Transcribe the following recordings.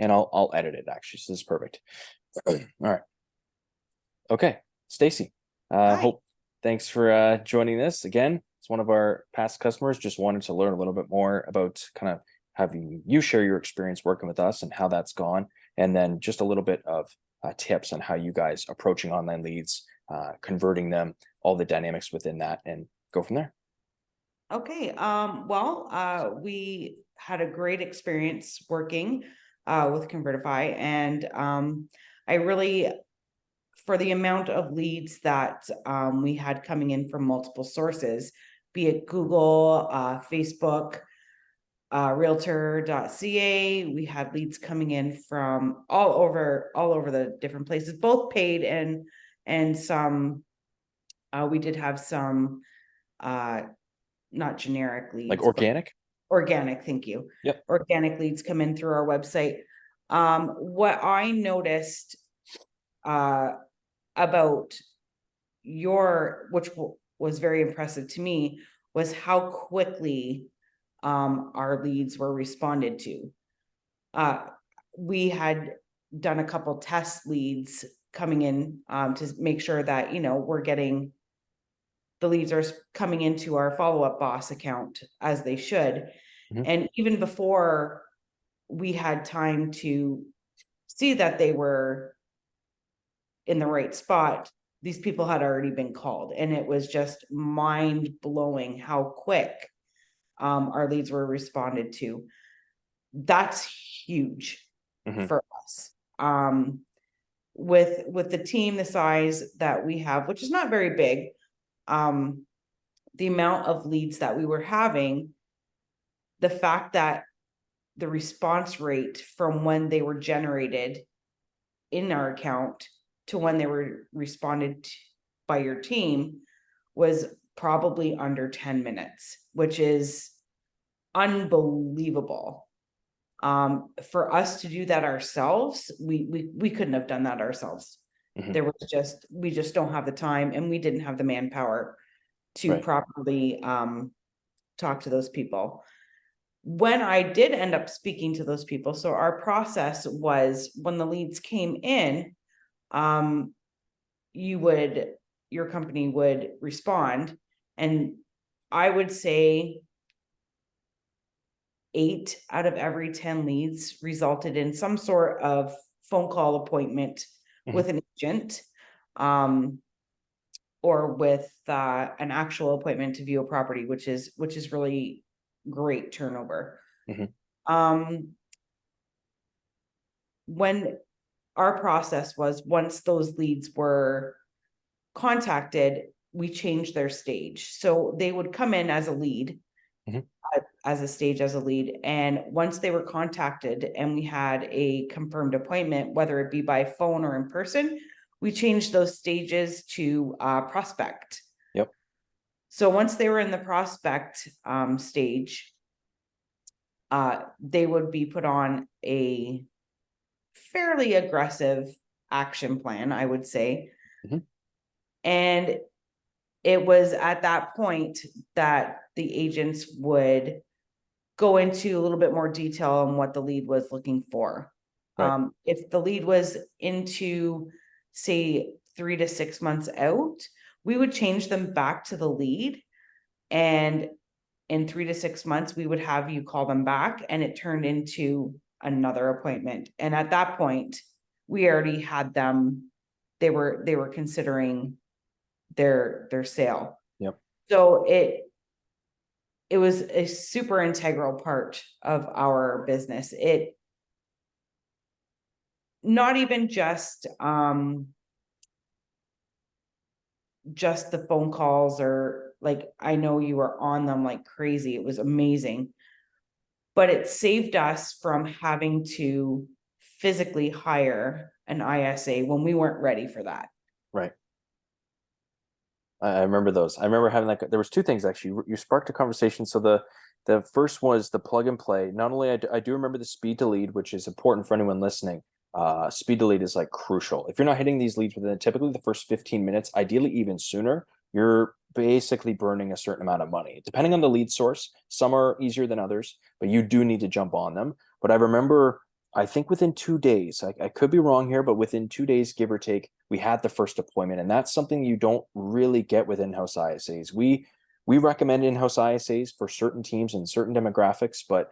and I'll edit it actually. So this is perfect. All right. Okay, Stacey. Hi. Thanks for joining this again. It's one of our past customers. Just wanted to learn a little bit more about kind of having you share your experience working with us and how that's gone, and then just a little bit of tips on how you guys approaching online leads, converting them, all the dynamics within that, and go from there. Okay. We had a great experience working with Convertify, and I really, for the amount of leads that we had coming in from multiple sources, be it Google, Facebook, realtor.ca, we had leads coming in from all over the different places, both paid and some. We did have some not generic leads, Like organic? organic, thank you. Yep. Organic leads come in through our website. What I noticed about which was very impressive to me, was how quickly our leads were responded to. We had done a couple test leads coming in to make sure that, we're getting the leads are coming into our follow-up boss account as they should. Mhm. And even before we had time to see that they were in the right spot, these people had already been called, and it was just mind-blowing how quick our leads were responded to. That's huge Mhm. for us. With the team the size that we have, which is not very big, the amount of leads that we were having, the fact that the response rate from when they were generated in our account to when they were responded to by your team was probably under 10 minutes, which is unbelievable. For us to do that ourselves, we couldn't have done that ourselves. Mhm. We just don't have the time, and we didn't have the manpower to Right. properly talk to those people. When I did end up speaking to those people, so our process was, when the leads came in, your company would respond, and I would say 8 out of every 10 leads resulted in some sort of phone call appointment Mhm. with an agent, or with an actual appointment to view a property, which is really great turnover. Mhm. When our process was, once those leads were contacted, we changed their stage. So they would come in as a lead, Mhm. as a stage, as a lead. And once they were contacted and we had a confirmed appointment, whether it be by phone or in person, we changed those stages to prospect. Yep. So once they were in the prospect stage, they would be put on a fairly aggressive action plan, I would say. Mhm. And it was at that point that the agents would go into a little bit more detail on what the lead was looking for. Right. If the lead was into, say, 3 to 6 months out, we would change them back to the lead. And in 3 to 6 months, we would have you call them back, and it turned into another appointment. And at that point, we already had them, they were considering their sale. Yep. So it was a super integral part of our business. It not even just the phone calls, or like, I know you were on them like crazy. It was amazing. But it saved us from having to physically hire an ISA when we weren't ready for that. Right. I remember those. I remember having that. There was two things actually. You sparked a conversation. So the first was the plug and play. Not only I do remember the speed to lead, which is important for anyone listening. Speed to lead is like crucial. If you're not hitting these leads within typically the first 15 minutes, ideally even sooner, you're basically burning a certain amount of money. Depending on the lead source, some are easier than others, but you do need to jump on them. But I remember I think within 2 days, I could be wrong here, but within 2 days, give or take, we had the first deployment, and that's something you don't really get with in-house ISAs. We recommend in-house ISAs for certain teams and certain demographics, but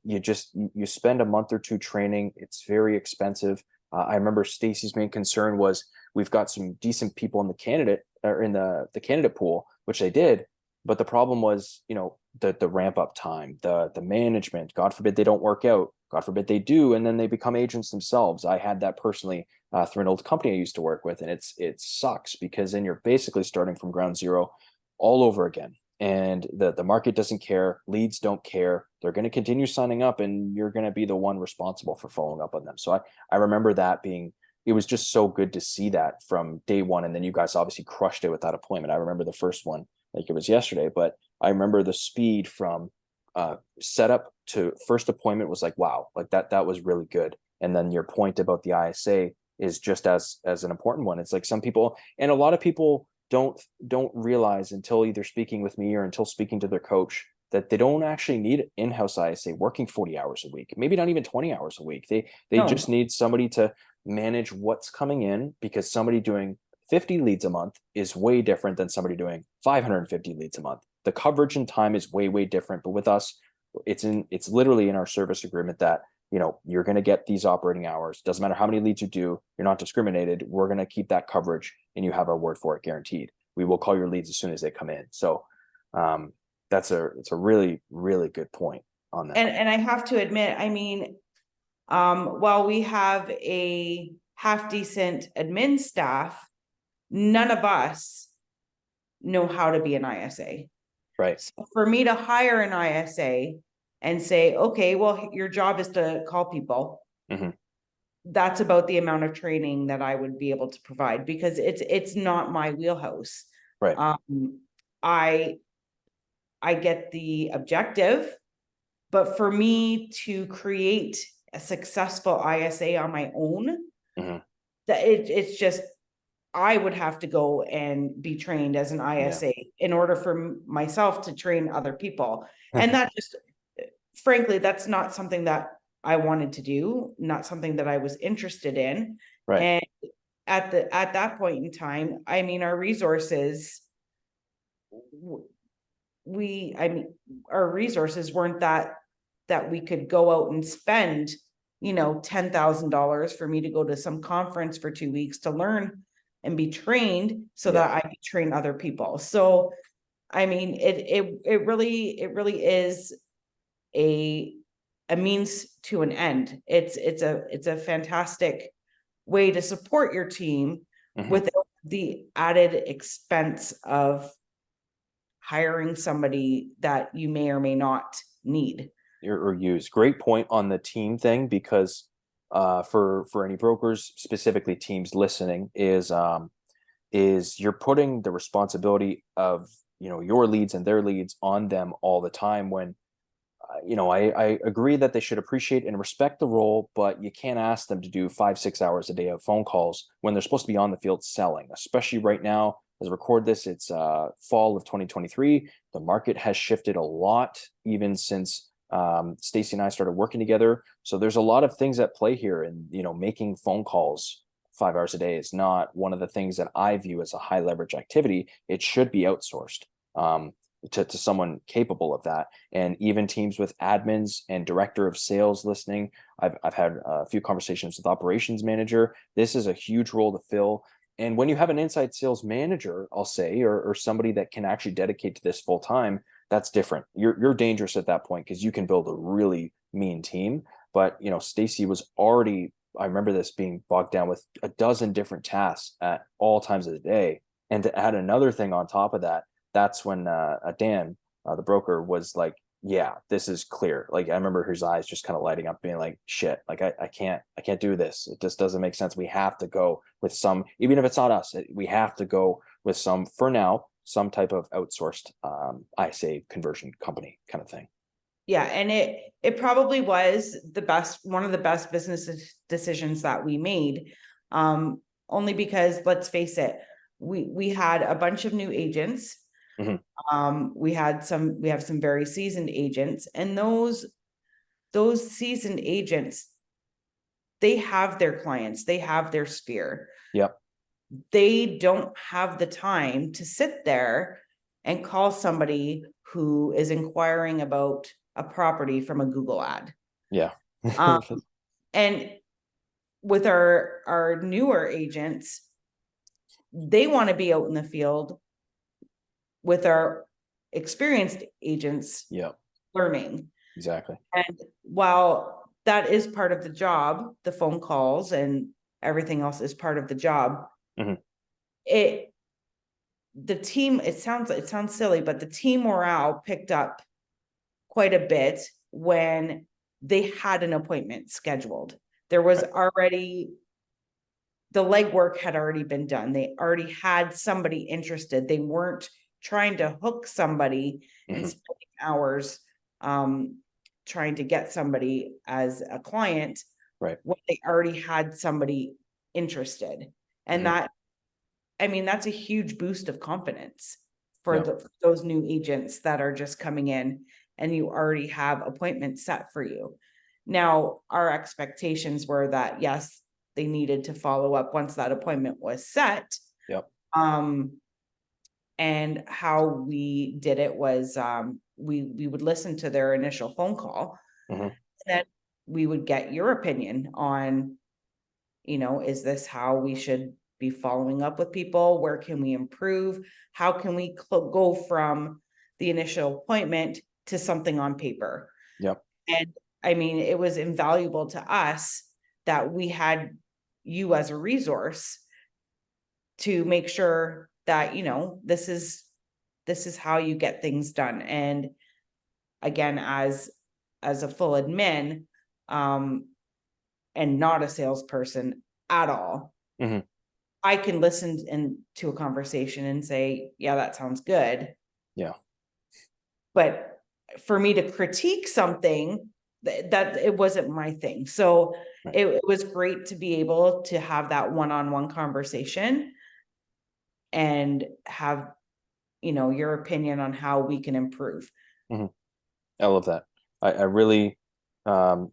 you spend a month or two training. It's very expensive. I remember Stacey's main concern was we've got some decent people in the candidate or in the candidate pool, which they did, but the problem was, the ramp up time, the management. God forbid they don't work out. God forbid they do, and then they become agents themselves. I had that personally through an old company I used to work with, and it sucks because then you're basically starting from ground zero all over again. And the market doesn't care, leads don't care. They're going to continue signing up, and you're going to be the one responsible for following up on them. So I remember that being, it was just so good to see that from day one. And then you guys obviously crushed it with that appointment. I remember the first one like it was yesterday, but I remember the speed from setup to first appointment was like, wow, like that was really good. And then your point about the ISA is just as an important one. It's like some people, and a lot of people don't realize until either speaking with me or until speaking to their coach that they don't actually need an in-house ISA working 40 hours a week, maybe not even 20 hours a week. They just No, need somebody to manage what's coming in, because somebody doing 50 leads a month is way different than somebody doing 550 leads a month. The coverage and time is way different, but with us, it's literally in our service agreement that you're going to get these operating hours. Doesn't matter how many leads you do, you're not discriminated. We're going to keep that coverage, and you have our word for it, guaranteed. We will call your leads as soon as they come in. So it's a really good point on that. and I have to admit, I mean, while we have a half decent admin staff, none of us know how to be an ISA. Right. So for me to hire an ISA and say, okay, well, your job is to call people. Mm-hmm. That's about the amount of training that I would be able to provide, because it's not my wheelhouse. Right. I get the objective, but for me to create a successful ISA on my own, Mm-hmm. that it's just, I would have to go and be trained as an ISA in order for myself to train other people. And that just, frankly, that's not something that I wanted to do, not something that I was interested in. Right. And at that point in time, I mean, our resources, our resources weren't that we could go out and spend, $10,000 for me to go to some conference for 2 weeks to learn and be trained so that I could train other people. So, I mean, it really is a means to an end. It's a fantastic way to support your team without the added expense of hiring somebody that you may or may not need. Or use. Great point on the team thing, because for any brokers, specifically teams listening, is you're putting the responsibility of your leads and their leads on them all the time, when I agree that they should appreciate and respect the role, but you can't ask them to do 5-6 hours a day of phone calls when they're supposed to be on the field selling, especially right now. As I record this, it's fall of 2023. The market has shifted a lot, even since Stacey and I started working together. So there's a lot of things at play here, and making phone calls 5 hours a day is not one of the things that I view as a high leverage activity. It should be outsourced to someone capable of that. And even teams with admins and director of sales listening, I've had a few conversations with operations manager. This is a huge role to fill. And when you have an inside sales manager, I'll say, or somebody that can actually dedicate to this full time, that's different. You're dangerous at that point, because you can build a really mean team. But Stacey was already, I remember this, being bogged down with a dozen different tasks at all times of the day. And to add another thing on top of that, that's when Dan, the broker, was like, yeah, this is clear. Like, I remember his eyes just kind of lighting up, being like, shit, like I can't do this. It just doesn't make sense. We have to go with some, even if it's not us, we have to go with some, for now, some type of outsourced ISA conversion company kind of thing. Yeah, and it probably was one of the best business decisions that we made. Only because, let's face it, we had a bunch of new agents. We have some very seasoned agents, and those seasoned agents they have their clients, they have their sphere. Yep. They don't have the time to sit there and call somebody who is inquiring about a property from a Google ad. Yeah. And with our newer agents, they want to be out in the field with our experienced agents. Yep. Learning. Exactly. And while that is part of the job, the phone calls and everything else is part of the job. Mm-hmm. The team, it sounds silly, but the team morale picked up quite a bit when they had an appointment scheduled. There was already, the legwork had already been done. They already had somebody interested. They weren't trying to hook somebody and spending hours trying to get somebody as a client, right, when they already had somebody interested. And that, I mean, that's a huge boost of confidence for those new agents that are just coming in, and you already have appointments set for you. Now, our expectations were that, yes, they needed to follow up once that appointment was set. Yep. And how we did it was we would listen to their initial phone call, and then we would get your opinion on, is this how we should be following up with people? Where can we improve? How can we go from the initial appointment to something on paper? Yep. And I mean, it was invaluable to us that we had you as a resource to make sure that, this is how you get things done. And again, as a full admin, and not a salesperson at all, I can listen to a conversation and say, yeah, that sounds good. Yeah. But for me to critique something, that it wasn't my thing. So it was great to be able to have that one-on-one conversation and have, your opinion on how we can improve. I love that. I really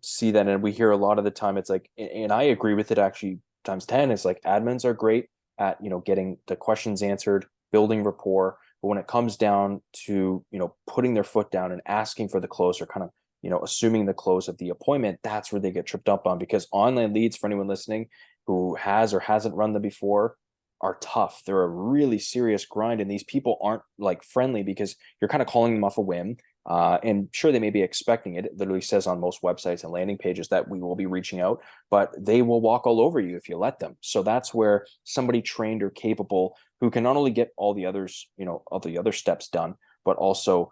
see that, and we hear a lot of the time. It's like, and I agree with it actually times 10. It's like admins are great at getting the questions answered, building rapport, but when it comes down to putting their foot down and asking for the close, or kind of assuming the close of the appointment, that's where they get tripped up on. Because online leads, for anyone listening who has or hasn't run them before, are tough. They're a really serious grind, and these people aren't like friendly because you're kind of calling them off a whim. And sure, they may be expecting it. It literally says on most websites and landing pages that we will be reaching out, but they will walk all over you if you let them. So that's where somebody trained or capable who can not only get all the others, all the other steps done, but also,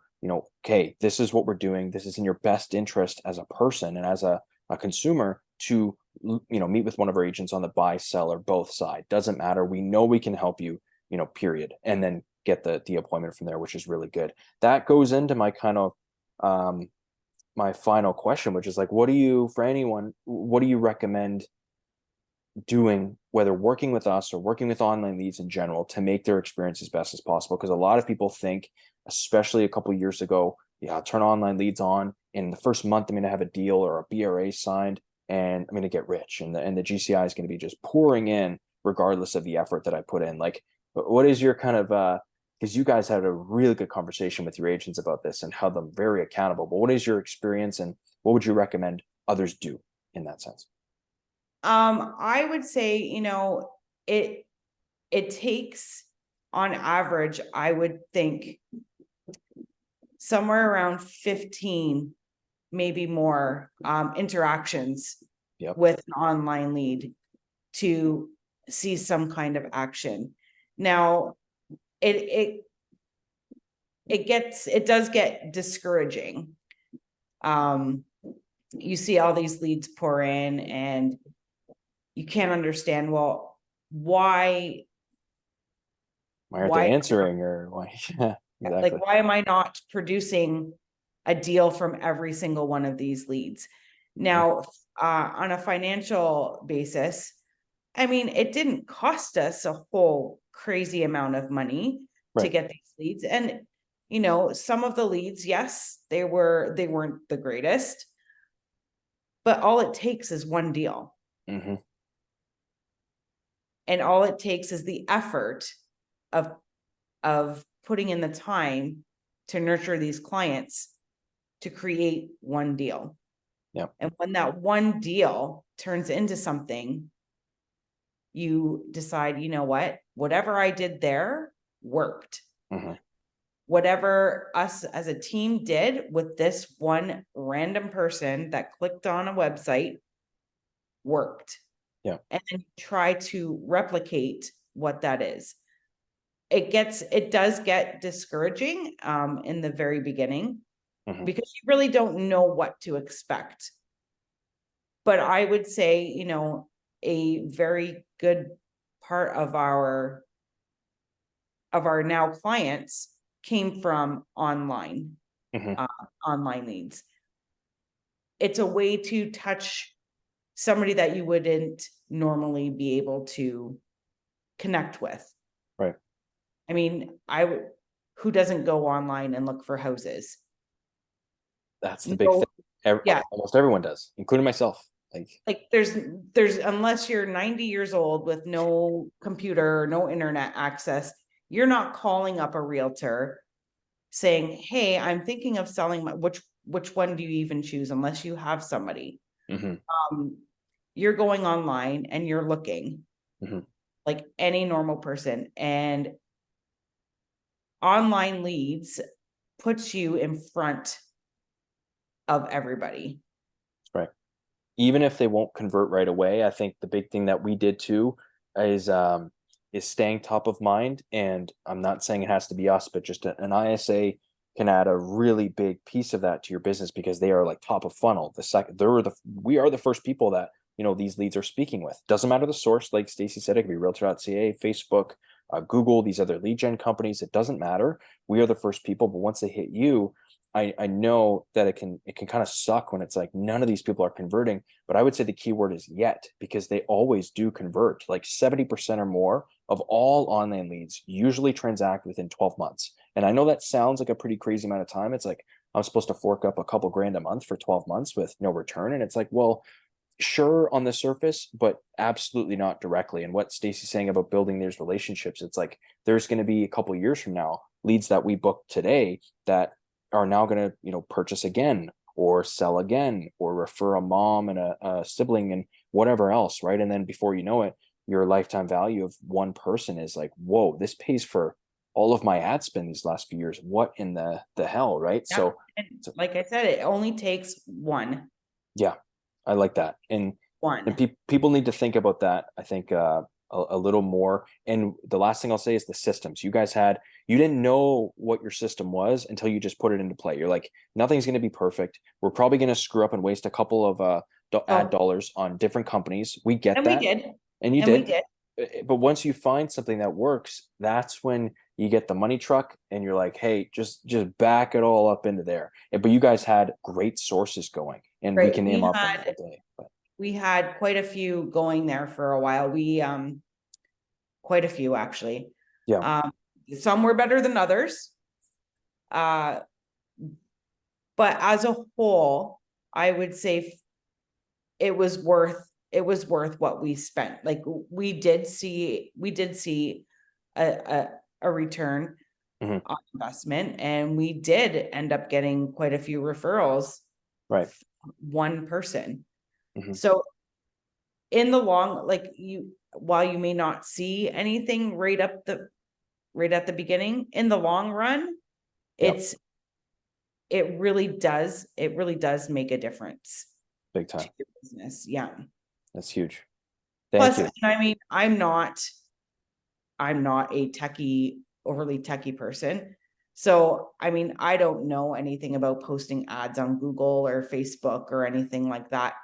okay, this is what we're doing. This is in your best interest as a person and as a consumer to, meet with one of our agents on the buy, sell, or both side. Doesn't matter. We know we can help you, period. And then get the appointment from there, which is really good. That goes into my kind of my final question, which is like, what do you recommend doing, whether working with us or working with online leads in general, to make their experience as best as possible? Because a lot of people think, especially a couple of years ago, yeah, I'll turn online leads on, in the first month I'm going to have a deal or a BRA signed, and I'm going to get rich, and the GCI is going to be just pouring in regardless of the effort that I put in. Like, what is your kind of because you guys had a really good conversation with your agents about this and held them very accountable. But what is your experience, and what would you recommend others do in that sense? I would say, it takes, on average, I would think somewhere around 15, maybe more, interactions with an online lead to see some kind of action. Now, it does get discouraging. You see all these leads pour in and you can't understand, well, why aren't they answering, or why? Yeah, exactly. Like, why am I not producing a deal from every single one of these leads? Now, on a financial basis, I mean, it didn't cost us a whole crazy amount of money to get these leads. And, some of the leads, yes, they weren't the greatest, but all it takes is one deal. Mm-hmm. And all it takes is the effort of putting in the time to nurture these clients to create one deal. Yeah. And when that one deal turns into something, you decide, you know what, whatever I did there worked. Mm-hmm. Whatever us as a team did with this one random person that clicked on a website worked. Yeah. And then try to replicate what that is. It does get discouraging in the very beginning, Mm-hmm. because you really don't know what to expect. But I would say, you know, a very good part of our now clients came from online, Mm-hmm. online leads. It's a way to touch somebody that you wouldn't normally be able to connect with. Right. I mean, who doesn't go online and look for houses? That's the big No, thing. yeah, Almost everyone does, including myself. like there's unless you're 90 years old with no computer, no internet access, you're not calling up a realtor saying, "Hey, I'm thinking of selling my," which one do you even choose unless you have somebody? Mm-hmm. Um, you're going online and you're looking Mm-hmm. like any normal person, and online leads puts you in front of everybody. Right. Even if they won't convert right away, I think the big thing that we did too is staying top of mind. And I'm not saying it has to be us, but just an ISA can add a really big piece of that to your business, because they are like top of funnel. The second we are the first people that, you know, these leads are speaking with. Doesn't matter the source, like Stacey said, it could be realtor.ca, Facebook, Google, these other lead gen companies. It doesn't matter. We are the first people, but once they hit you, I know that it can kind of suck when it's like none of these people are converting, but I would say the key word is yet, because they always do convert. Like 70% or more of all online leads usually transact within 12 months. And I know that sounds like a pretty crazy amount of time. It's like I'm supposed to fork up a couple grand a month for 12 months with no return. And it's like, well, sure on the surface, but absolutely not directly. And what Stacey's saying about building these relationships, it's like there's going to be a couple years from now leads that we book today that are now going to, you know, purchase again or sell again or refer a mom and a sibling and whatever else, right? And then before you know it, your lifetime value of one person is like, whoa, this pays for all of my ad spend these last few years. What in the hell, right? Yeah. So, And like I said, it only takes yeah, I like that. And one. people need to think about that, I think, a little more. And the last thing I'll say is the systems. You didn't know what your system was until you just put it into play. You're like, nothing's going to be perfect. We're probably going to screw up and waste a couple of ad Oh, dollars on different companies. We get and we that. did, And you and we did. did. But once you find something that works, that's when you get the money truck and you're like, hey, just back it all up into there. But you guys had great sources going, and we Right. can name off them all day. But We had quite a few going there for a while. We quite a few actually. yeah. Um, some were better than others. Uh, but as a whole, I would say it was worth what we spent. Like we did see a return Hmm. on investment, and we did end up getting quite a few referrals Right. from one person. Hmm. So in the long, like while you may not see anything right at the beginning, in the long run, Yeah. it's it really does make a difference Big to time. your business. Yeah. That's huge. Thank Plus, you. I mean, I'm not a overly techie person. So, I mean, I don't know anything about posting ads on Google or Facebook or anything like that.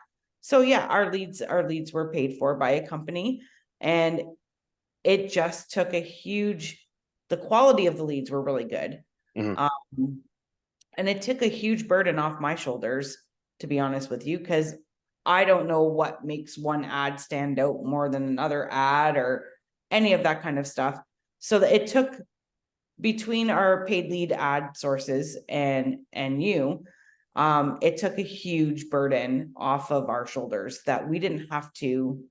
So yeah, our leads were paid for by a company, and it just took the quality of the leads were really good. Hmm. Um, and it took a huge burden off my shoulders, to be honest with you, because I don't know what makes one ad stand out more than another ad or any of that kind of stuff. So that it took, between our paid lead ad sources and you, It took a huge burden off of our shoulders that we didn't have to,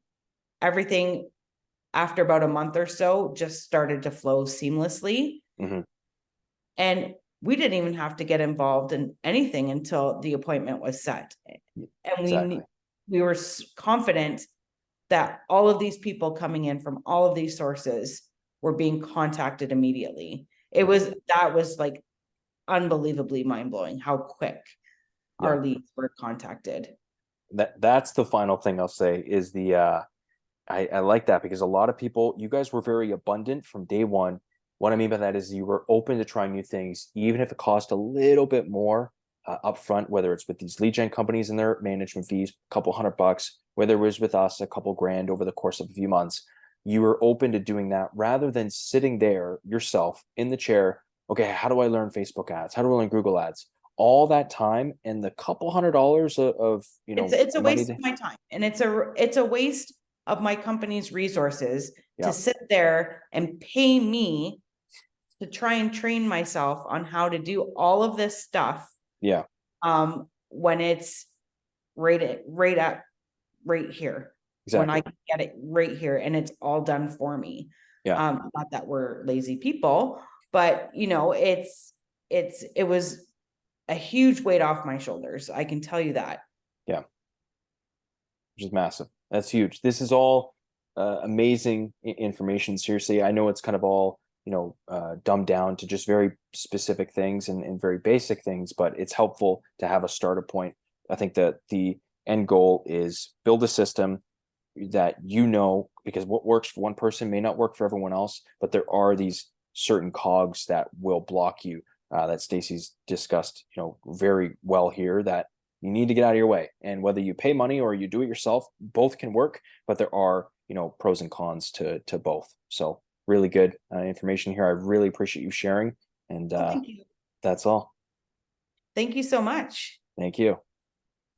everything after about a month or so just started to flow seamlessly. Mm-hmm. And we didn't even have to get involved in anything until the appointment was set. And Exactly. we were confident that all of these people coming in from all of these sources were being contacted immediately. That was like unbelievably mind-blowing how quick Yeah. our leads were contacted. That's the final thing I'll say is I like that because a lot of people, you guys were very abundant from day one. What I mean by that is you were open to trying new things, even if it cost a little bit more upfront, whether it's with these lead gen companies and their management fees, a couple $100, whether it was with us, a couple grand over the course of a few months. You were open to doing that rather than sitting there yourself in the chair. Okay, how do I learn Facebook ads? How do I learn Google ads? All that time and the couple $100 of It's a money. waste of my time, and it's a waste of my company's resources Yeah, to sit there and pay me to try and train myself on how to do all of this stuff. yeah, When it's right here, when I exactly. can get it right here and it's all done for me. Yeah. Not that we're lazy people, but it was a huge weight off my shoulders. I can tell you that. Yeah, which is massive. That's huge. This is all amazing information. Seriously, I know it's kind of all dumbed down to just very specific things and very basic things, but it's helpful to have a starter point. I think that the end goal is build a system that because what works for one person may not work for everyone else, but there are these certain cogs that will block you that Stacey's discussed, very well here that you need to get out of your way. And whether you pay money or you do it yourself, both can work, but there are, pros and cons to both. So really good information here. I really appreciate you sharing. And Oh, thank you. that's all. Thank you so much. Thank you.